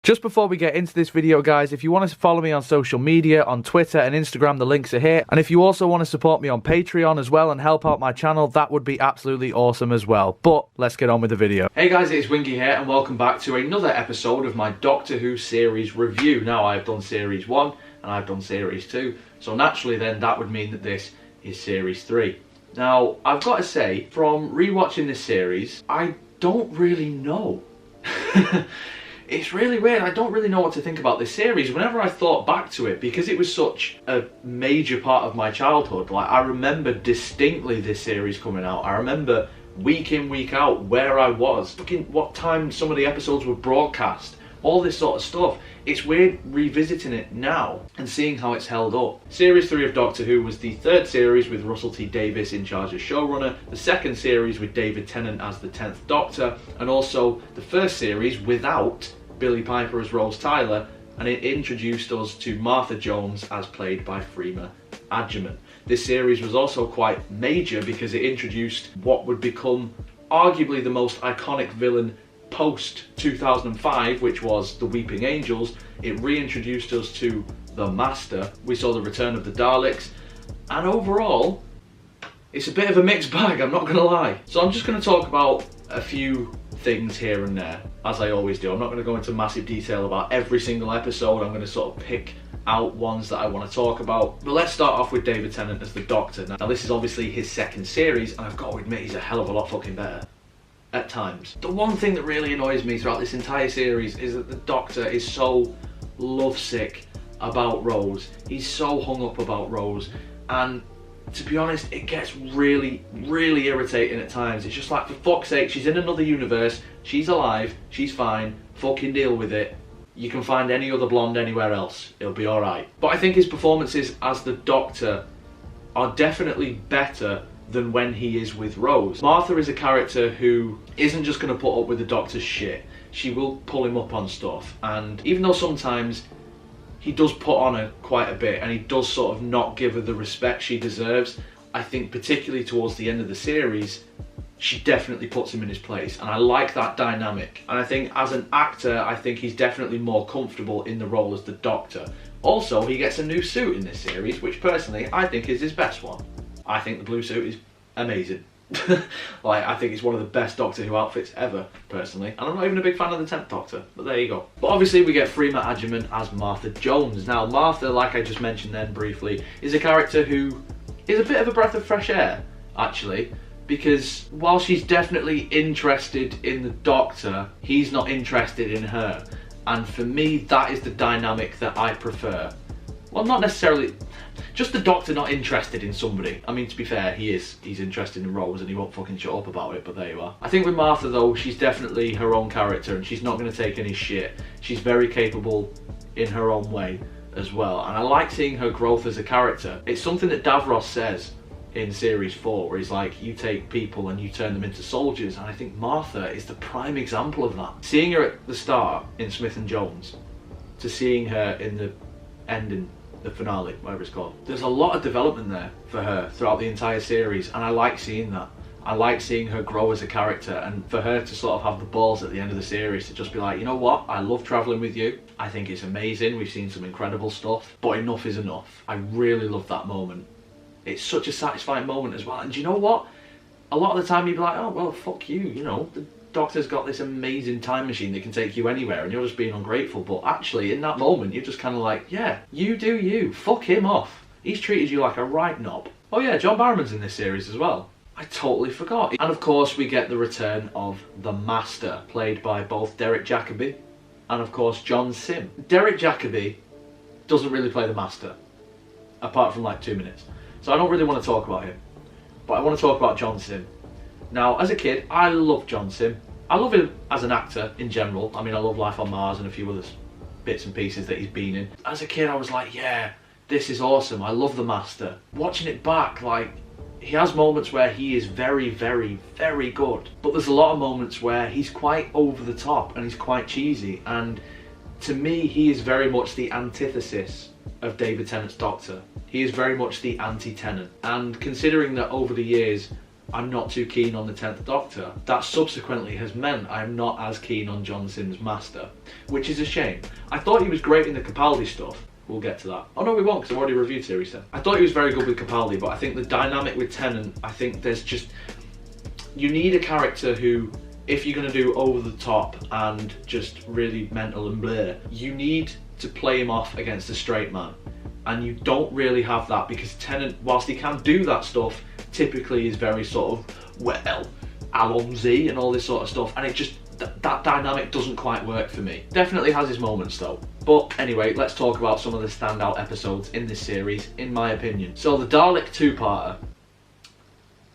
Just before we get into this video, guys, if you want to follow me on social media, on Twitter and Instagram, the links are here. And if you also want to support me on Patreon as well and help out my channel, that would be absolutely awesome as well. But let's get on with the video. Hey guys, it's Wingy here and welcome back to another episode of my Doctor Who series review. Now, I've done series 1 and I've done series 2, so naturally then that would mean that this is series 3. Now, I've got to say, from rewatching this series, I don't really know. It's really weird. I don't really know what to think about this series. Whenever I thought back to it, because it was such a major part of my childhood, like I remember distinctly this series coming out. I remember week in, week out where I was, looking what time some of the episodes were broadcast, all this sort of stuff. It's weird revisiting it now and seeing how it's held up. Series 3 of Doctor Who was the third series with Russell T Davies in charge as showrunner, the second series with David Tennant as the 10th Doctor, and also the first series without Billie Piper as Rose Tyler, and it introduced us to Martha Jones as played by Freema Agyeman. This series was also quite major because it introduced what would become arguably the most iconic villain post 2005, which was the Weeping Angels. It reintroduced us to the Master. We saw the return of the Daleks, and overall it's a bit of a mixed bag, I'm not gonna lie. So I'm just gonna talk about a few things here and there, as I always do. I'm not going to go into massive detail about every single episode. I'm going to sort of pick out ones that I want to talk about. But let's start off with David Tennant as the Doctor. Now, this is obviously his second series, and I've got to admit he's a hell of a lot fucking better at times. The one thing that really annoys me throughout this entire series is that the Doctor is so lovesick about Rose. He's so hung up about Rose, and to be honest, it gets really, really irritating at times. It's just like, for fuck's sake, she's in another universe, she's alive, she's fine, fucking deal with it. You can find any other blonde anywhere else, it'll be alright. But I think his performances as the Doctor are definitely better than when he is with Rose. Martha is a character who isn't just going to put up with the Doctor's shit. She will pull him up on stuff, and even though sometimes he does put on her quite a bit and he does sort of not give her the respect she deserves, I think particularly towards the end of the series, she definitely puts him in his place, and I like that dynamic. And I think as an actor, I think he's definitely more comfortable in the role as the Doctor. Also, he gets a new suit in this series, which personally I think is his best one. I think the blue suit is amazing. Like, I think it's one of the best Doctor Who outfits ever, personally, and I'm not even a big fan of the 10th Doctor, but there you go. But obviously we get Freema Agyeman as Martha Jones. Now, Martha, like I just mentioned then briefly, is a character who is a bit of a breath of fresh air, actually, because while she's definitely interested in the Doctor, he's not interested in her, and for me that is the dynamic that I prefer. Well, not necessarily, just the Doctor not interested in somebody. I mean, to be fair, he's interested in Rose and he won't fucking shut up about it, but there you are. I think with Martha though, she's definitely her own character and she's not going to take any shit. She's very capable in her own way as well, and I like seeing her growth as a character. It's something that Davros says in series 4, where he's like, you take people and you turn them into soldiers, and I think Martha is the prime example of that. Seeing her at the start in Smith and Jones to seeing her in the ending, the finale, whatever it's called. There's a lot of development there for her throughout the entire series, and I like seeing that. I like seeing her grow as a character, and for her to sort of have the balls at the end of the series to just be like, you know what, I love travelling with you. I think it's amazing. We've seen some incredible stuff, but enough is enough. I really love that moment. It's such a satisfying moment as well. And do you know what? A lot of the time you'd be like, oh, well, fuck you, you know, the Doctor's got this amazing time machine that can take you anywhere and you're just being ungrateful. But actually in that moment you're just kind of like, yeah, you do you, fuck him off. He's treated you like a right knob. Oh yeah, John Barrowman's in this series as well. I totally forgot. And of course we get the return of the Master, played by both Derek Jacobi and of course John Sim. Derek Jacobi doesn't really play the Master, apart from like 2 minutes. So I don't really want to talk about him, but I want to talk about John Sim. Now, as a kid, I love John Sim. I love him as an actor in general. I mean, I love Life on Mars and a few other bits and pieces that he's been in. As a kid, I was like, yeah, this is awesome. I love the Master. Watching it back, like, he has moments where he is very, very, very good. But there's a lot of moments where he's quite over the top and he's quite cheesy. And to me, he is very much the antithesis of David Tennant's Doctor. He is very much the anti-Tennant. And considering that over the years, I'm not too keen on the 10th Doctor. That subsequently has meant I'm not as keen on John Simm's Master, which is a shame. I thought he was great in the Capaldi stuff. We'll get to that. Oh no, we won't, because I've already reviewed Series 10. I thought he was very good with Capaldi, but I think the dynamic with Tennant, I think there's just... You need a character who, if you're going to do over the top and just really mental and bleh, you need to play him off against a straight man. And you don't really have that, because Tennant, whilst he can do that stuff, typically is very sort of, well, Alonzi and all this sort of stuff, and it just, that dynamic doesn't quite work for me. Definitely has his moments though. But anyway, let's talk about some of the standout episodes in this series, in my opinion. So the Dalek two-parter,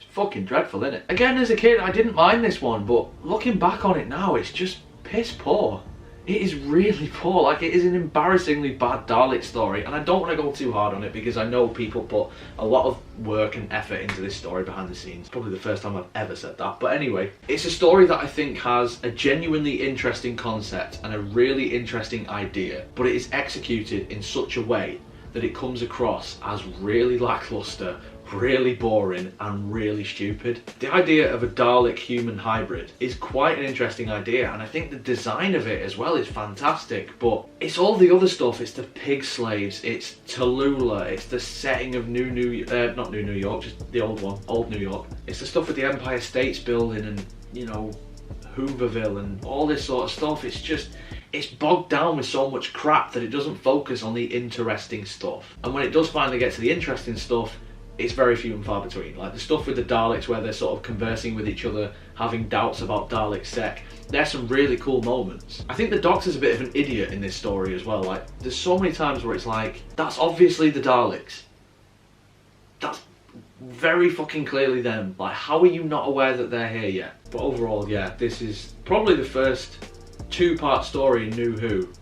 it's fucking dreadful, isn't it? Again, as a kid, I didn't mind this one, but looking back on it now, it's just piss poor. It is really poor. Like, it is an embarrassingly bad Dalek story, and I don't want to go too hard on it because I know people put a lot of work and effort into this story behind the scenes. Probably the first time I've ever said that. But anyway, it's a story that I think has a genuinely interesting concept and a really interesting idea, but it is executed in such a way that it comes across as really lackluster, really boring and really stupid. The idea of a Dalek human hybrid is quite an interesting idea, and I think the design of it as well is fantastic, but it's all the other stuff. It's the pig slaves, it's Tallulah, it's the setting of not New York, just the old one, Old New York. It's the stuff with the Empire State's Building and, you know, Hooverville and all this sort of stuff. It's just, it's bogged down with so much crap that it doesn't focus on the interesting stuff. And when it does finally get to the interesting stuff, it's very few and far between. Like the stuff with the Daleks where they're sort of conversing with each other, having doubts about Dalek Sec. There's some really cool moments. I think the Doctor's a bit of an idiot in this story as well. Like, there's so many times where it's like, that's obviously the Daleks. That's very fucking clearly them. Like, how are you not aware that they're here yet? But overall, yeah, this is probably the first two-part story in New Who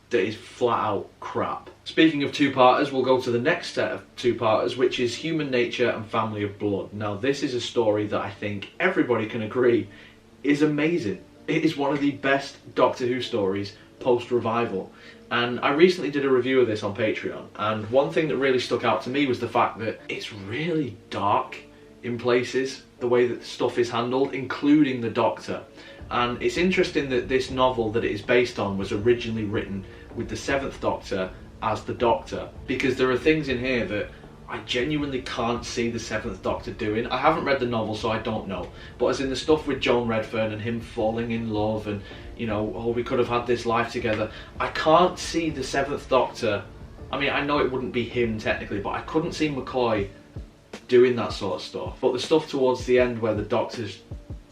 that is flat out crap. Speaking of two-parters, we'll go to the next set of two-parters, which is Human Nature and Family of Blood. Now, this is a story that I think everybody can agree is amazing. It is one of the best Doctor Who stories post-revival. And I recently did a review of this on Patreon, and one thing that really stuck out to me was the fact that it's really dark in places, the way that the stuff is handled, including the Doctor. And it's interesting that this novel that it is based on was originally written with the 7th Doctor as the Doctor, because there are things in here that I genuinely can't see the 7th Doctor doing. I haven't read the novel, so I don't know, but as in the stuff with Joan Redfern and him falling in love and, you know, oh, we could have had this life together, I can't see the 7th Doctor. I mean, I know it wouldn't be him technically, but I couldn't see McCoy doing that sort of stuff. But the stuff towards the end where the Doctor's,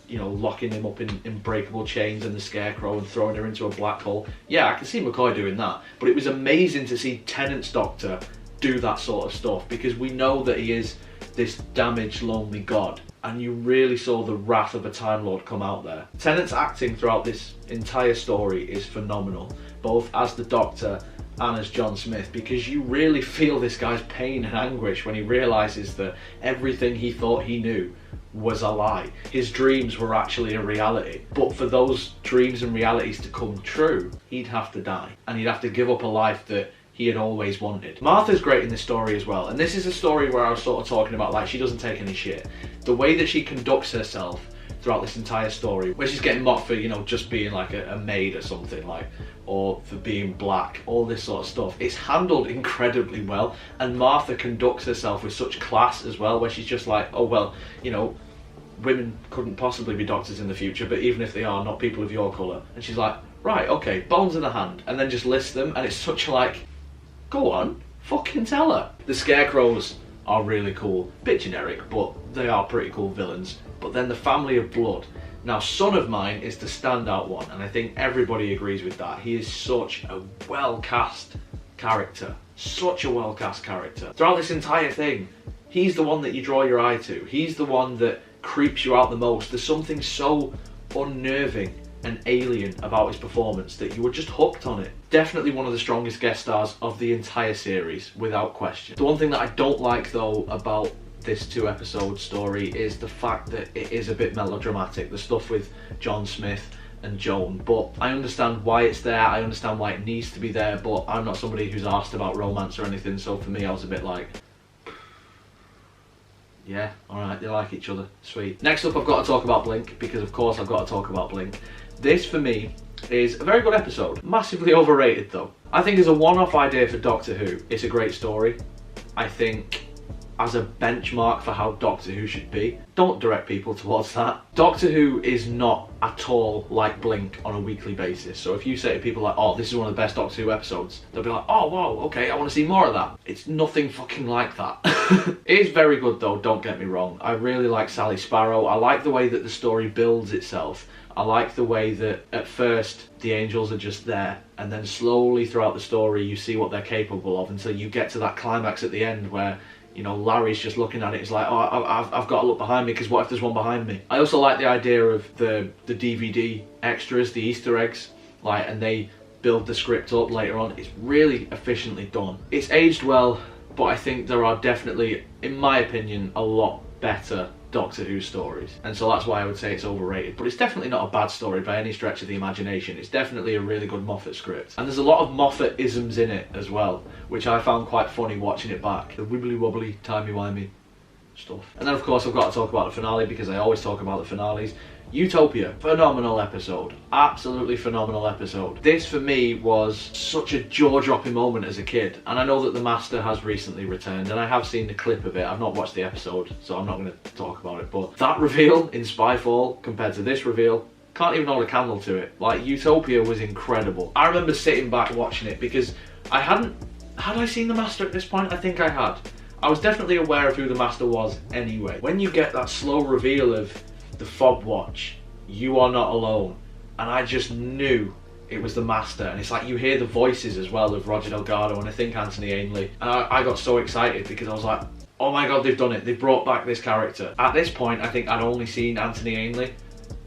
you know, locking him up in breakable chains and the Scarecrow and throwing her into a black hole, yeah, I can see McCoy doing that. But it was amazing to see Tennant's Doctor do that sort of stuff, because we know that he is this damaged, lonely god, and you really saw the wrath of a Time Lord come out there. Tennant's acting throughout this entire story is phenomenal, both as the Doctor and as John Smith, because you really feel this guy's pain and anguish when he realises that everything he thought he knew was a lie. His dreams were actually a reality, but for those dreams and realities to come true, he'd have to die, and he'd have to give up a life that he had always wanted. Martha's great in this story as well, and this is a story where I was sort of talking about, like, she doesn't take any shit. The way that she conducts herself throughout this entire story, where she's getting mocked for, you know, just being like a maid or something, like, or for being black, all this sort of stuff, it's handled incredibly well. And Martha conducts herself with such class as well, where she's just like, oh well, you know, women couldn't possibly be doctors in the future, but even if they are, not people of your colour. And she's like, right, okay, bones in the hand, and then just lists them, and it's such like, go on, fucking tell her. The Scarecrows are really cool, bit generic, but they are pretty cool villains. But then the Family of Blood. Now, Son of Mine is the standout one, and I think everybody agrees with that. He is such a well-cast character. Such a well-cast character. Throughout this entire thing, he's the one that you draw your eye to. He's the one that creeps you out the most. There's something so unnerving and alien about his performance that you were just hooked on it. Definitely one of the strongest guest stars of the entire series, without question. The one thing that I don't like, though, about this 2-episode story is the fact that it is a bit melodramatic, the stuff with John Smith and Joan, but I understand why it's there, I understand why it needs to be there, but I'm not somebody who's asked about romance or anything, so for me I was a bit like, Yeah, alright, they like each other. Sweet. Next up, I've got to talk about Blink, because of course I've got to talk about Blink. This, for me, is a very good episode. Massively overrated, though. I think as a one-off idea for Doctor Who, it's a great story. I think as a benchmark for how Doctor Who should be, don't direct people towards that. Doctor Who is not at all like Blink on a weekly basis. So if you say to people like, oh, this is one of the best Doctor Who episodes, they'll be like, oh wow, okay, I want to see more of that. It's nothing fucking like that. It is very good though, don't get me wrong. I really like Sally Sparrow. I like the way that the story builds itself. I like the way that at first the angels are just there, and then slowly throughout the story you see what they're capable of until you get to that climax at the end where, you know, Larry's just looking at it. It's like, oh, I've got to look behind me, because what if there's one behind me? I also like the idea of the DVD extras, the Easter eggs, like, and they build the script up later on. It's really efficiently done. It's aged well, but I think there are definitely, in my opinion, a lot better Doctor Who stories, and so that's why I would say it's overrated. But it's definitely not a bad story by any stretch of the imagination. It's definitely a really good Moffat script, and there's a lot of Moffat-isms in it as well, which I found quite funny watching it back. The wibbly wobbly, timey-wimey stuff. And then of course I've got to talk about the finale, because I always talk about the finales. Utopia, phenomenal episode, absolutely phenomenal episode. This for me was such a jaw-dropping moment as a kid, and I know that the Master has recently returned, and I have seen the clip of it. I've not watched the episode, so I'm not going to talk about it, but that reveal in Spyfall compared to this reveal, can't even hold a candle to it. Like, Utopia was incredible. I remember sitting back watching it, because had I seen the Master at this point? I think I had. I was definitely aware of who the Master was anyway. When you get that slow reveal of the fob watch, you are not alone, and I just knew it was the Master. And it's like you hear the voices as well of Roger Delgado and I think Anthony Ainley, and I got so excited because I was like, oh my god, they've done it, they've brought back this character. At this point I think I'd only seen Anthony Ainley,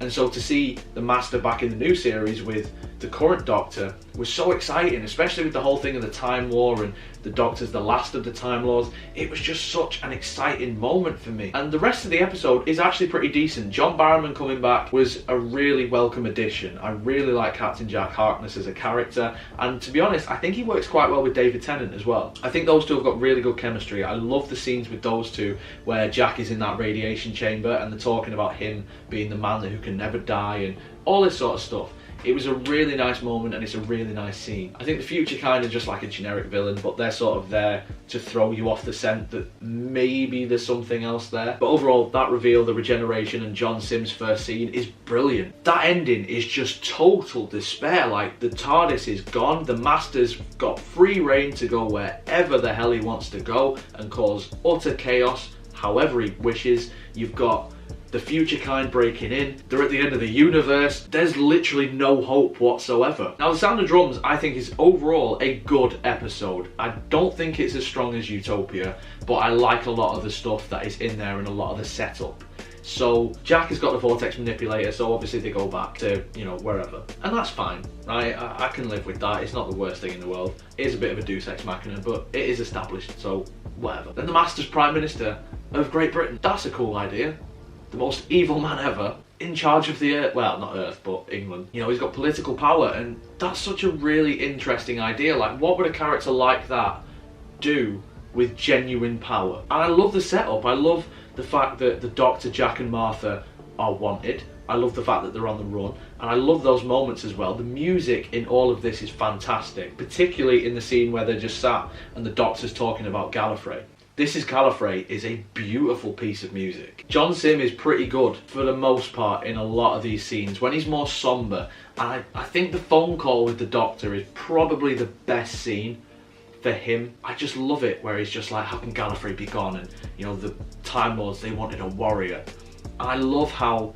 and so to see the Master back in the new series with the current Doctor was so exciting, especially with the whole thing of the Time War and the Doctor's the last of the Time Lords. It was just such an exciting moment for me. And the rest of the episode is actually pretty decent. John Barrowman coming back was a really welcome addition. I really like Captain Jack Harkness as a character, and to be honest, I think he works quite well with David Tennant as well. I think those two have got really good chemistry. I love the scenes with those two where Jack is in that radiation chamber and they're talking about him being the man who can never die and all this sort of stuff. It was a really nice moment, and it's a really nice scene. I think the Future Kind are just like a generic villain, but they're sort of there to throw you off the scent that maybe there's something else there. But overall, that reveal, the regeneration, and John Sims' first scene is brilliant. That ending is just total despair. Like, the TARDIS is gone, the Master's got free reign to go wherever the hell he wants to go and cause utter chaos however he wishes. You've got the Future Kind breaking in, they're at the end of the universe, there's literally no hope whatsoever. Now, The Sound of Drums I think is overall a good episode. I don't think it's as strong as Utopia, but I like a lot of the stuff that is in there and a lot of the setup. So Jack has got the vortex manipulator, so obviously they go back to, you know, wherever, and that's fine, right? I can live with that. It's not the worst thing in the world. It is a bit of a deus ex machina, but it is established, so whatever. Then the Master's Prime Minister of Great Britain, that's a cool idea. The most evil man ever, in charge of the Earth, well, not Earth, but England. You know, he's got political power, and that's such a really interesting idea. Like, what would a character like that do with genuine power? And I love the setup. I love the fact that the Doctor, Jack and Martha are wanted. I love the fact that they're on the run, and I love those moments as well. The music in all of this is fantastic, particularly in the scene where they're just sat and the Doctor's talking about Gallifrey. This Is Gallifrey is a beautiful piece of music. John Sim is pretty good for the most part in a lot of these scenes when he's more somber, and I think the phone call with the Doctor is probably the best scene for him. I just love it where he's just like, how can Gallifrey be gone? And, you know, the Time Lords, they wanted a warrior. And I love how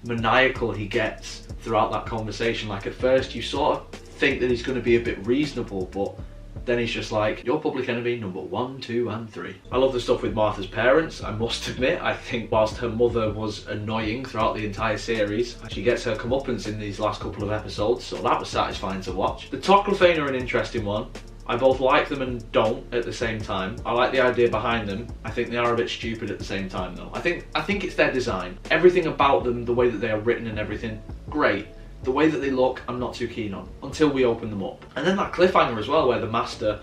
maniacal he gets throughout that conversation. Like, at first you sort of think that he's going to be a bit reasonable, but then he's just like, you're public enemy number 1, 2 and 3. I love the stuff with Martha's parents, I must admit. I think whilst her mother was annoying throughout the entire series, she gets her comeuppance in these last couple of episodes, so that was satisfying to watch. The Toclafane are an interesting one. I both like them and don't at the same time. I like the idea behind them. I think they are a bit stupid at the same time though. I think it's their design. Everything about them, the way that they are written and everything, great. The way that they look, I'm not too keen on, until we open them up. And then that cliffhanger as well, where the Master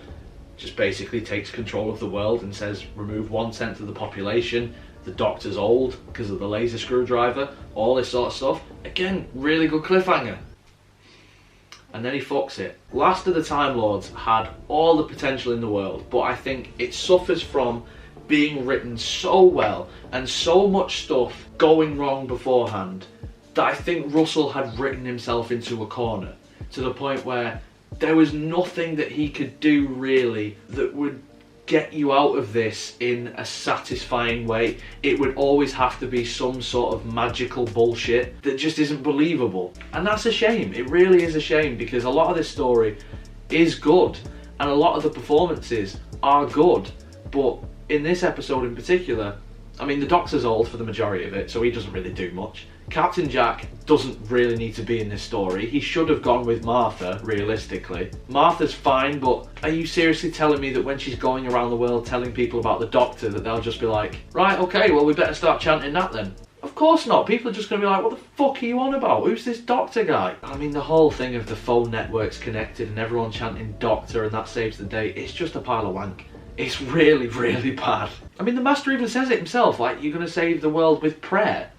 just basically takes control of the world and says, remove 1/10 of the population, the Doctor's old because of the laser screwdriver, all this sort of stuff. Again, really good cliffhanger. And then he fucks it. Last of the Time Lords had all the potential in the world, but I think it suffers from being written so well and so much stuff going wrong beforehand that I think Russell had written himself into a corner, to the point where there was nothing that he could do really that would get you out of this in a satisfying way. It would always have to be some sort of magical bullshit that just isn't believable. And that's a shame. It really is a shame, because a lot of this story is good and a lot of the performances are good. But in this episode in particular, I mean, the Doctor's old for the majority of it, so he doesn't really do much. Captain Jack doesn't really need to be in this story. He should have gone with Martha, realistically. Martha's fine, but are you seriously telling me that when she's going around the world telling people about the Doctor that they'll just be like, right, okay, well we better start chanting that then? Of course not. People are just going to be like, what the fuck are you on about? Who's this Doctor guy? I mean, the whole thing of the phone networks connected and everyone chanting Doctor and that saves the day, it's just a pile of wank. It's really, really bad. I mean, the Master even says it himself, like, you're going to save the world with prayer.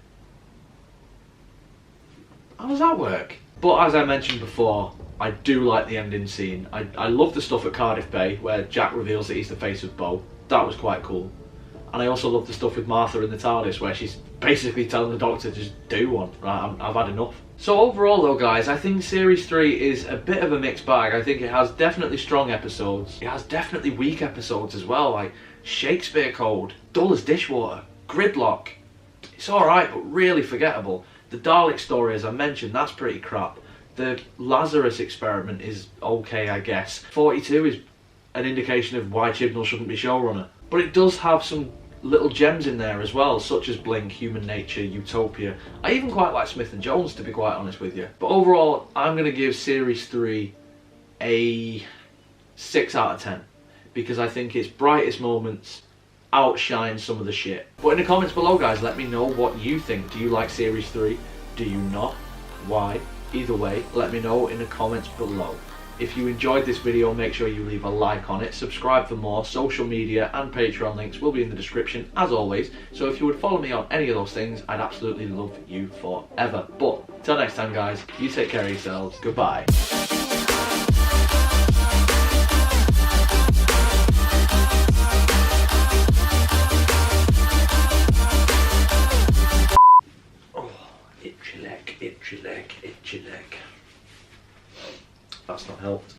How does that work? But as I mentioned before, I do like the ending scene. I love the stuff at Cardiff Bay where Jack reveals that he's the face of Bo. That was quite cool. And I also love the stuff with Martha in the TARDIS where she's basically telling the Doctor to just do one. Right, I've had enough. So overall though guys, I think Series 3 is a bit of a mixed bag. I think it has definitely strong episodes. It has definitely weak episodes as well, like Shakespeare Code, dull as dishwater, Gridlock. It's alright but really forgettable. The Dalek story, as I mentioned, that's pretty crap. The Lazarus experiment is okay, I guess. 42 is an indication of why Chibnall shouldn't be showrunner. But it does have some little gems in there as well, such as Blink, Human Nature, Utopia. I even quite like Smith & Jones, to be quite honest with you. But overall, I'm going to give Series 3 a 6 out of 10. Because I think its brightest moments outshine some of the shit. But in the comments below guys, let me know what you think. Do you like Series 3? Do you not? Why? Either way, let me know in the comments below. If you enjoyed this video, make sure you leave a like on it, subscribe for more. Social media and Patreon links will be in the description as always, so if you would follow me on any of those things, I'd absolutely love you forever. But till next time guys, you take care of yourselves. Goodbye.